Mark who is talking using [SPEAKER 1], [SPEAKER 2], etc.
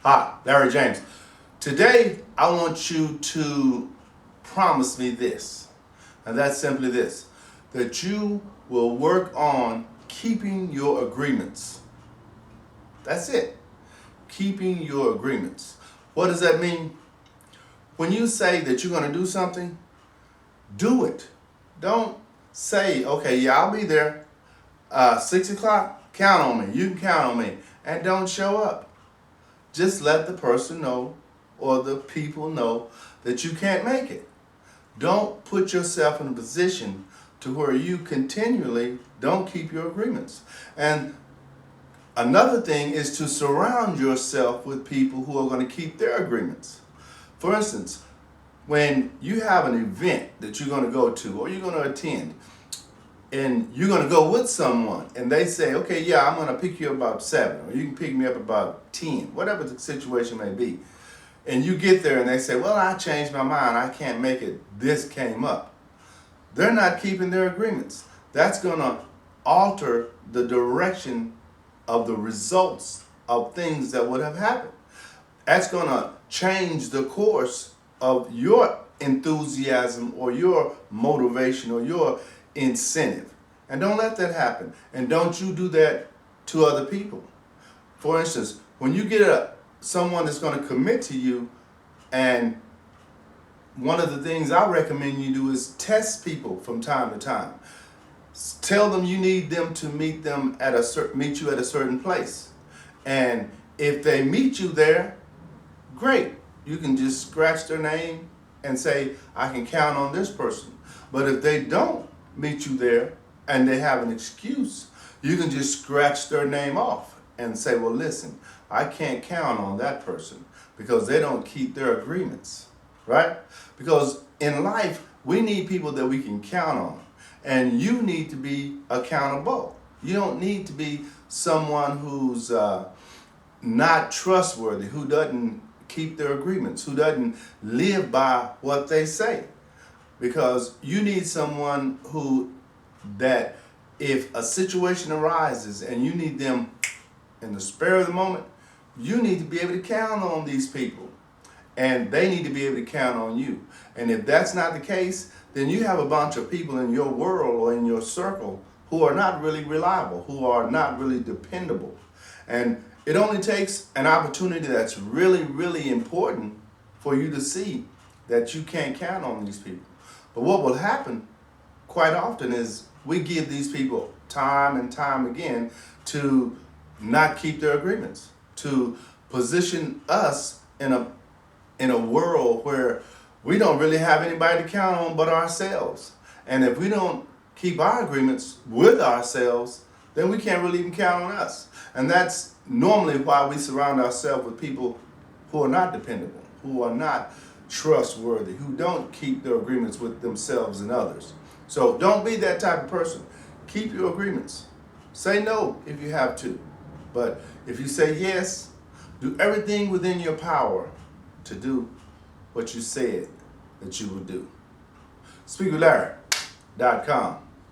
[SPEAKER 1] Hi, Larry James. Today, I want you to promise me this, and that's simply this, that you will work on keeping your agreements. That's it. Keeping your agreements. What does that mean? When you say that you're going to do something, do it. Don't say, okay, yeah, I'll be there 6 o'clock. Count on me. You can count on me. And don't show up. Just let the person know or the people know that you can't make it. Don't put yourself in a position to where you continually don't keep your agreements. And another thing is to surround yourself with people who are going to keep their agreements. For instance, when you have an event that you're going to go to or you're going to attend, and you're going to go with someone and they say, okay, yeah, I'm going to pick you up about 7, or you can pick me up about 10, whatever the situation may be. And you get there and they say, well, I changed my mind, I can't make it, this came up. They're not keeping their agreements. That's going to alter the direction of the results of things that would have happened. That's going to change the course of your enthusiasm or your motivation or your incentive. And don't let that happen. And don't you do that to other people. For instance, when you get someone that's going to commit to you, and one of the things I recommend you do is test people from time to time. Tell them you need them to meet you at a certain place. And if they meet you there, great. You can just scratch their name and say, I can count on this person. But if they don't meet you there and they have an excuse, you can just scratch their name off and say, well, listen, I can't count on that person because they don't keep their agreements, right? Because in life, we need people that we can count on, and you need to be accountable. You don't need to be someone who's not trustworthy, who doesn't keep their agreements, who doesn't live by what they say. Because you need someone that if a situation arises and you need them in the spur of the moment, you need to be able to count on these people. And they need to be able to count on you. And if that's not the case, then you have a bunch of people in your world or in your circle who are not really reliable, who are not really dependable. And it only takes an opportunity that's really, really important for you to see that you can't count on these people. But what will happen quite often is we give these people time and time again to not keep their agreements, to position us in a world where we don't really have anybody to count on but ourselves. And if we don't keep our agreements with ourselves, then we can't really even count on us. And that's normally why we surround ourselves with people who are not dependable, who are not trustworthy, who don't keep their agreements with themselves and others. So don't be that type of person. Keep your agreements. Say no if you have to. But if you say yes, do everything within your power to do what you said that you would do. SpeakWithLarry.com.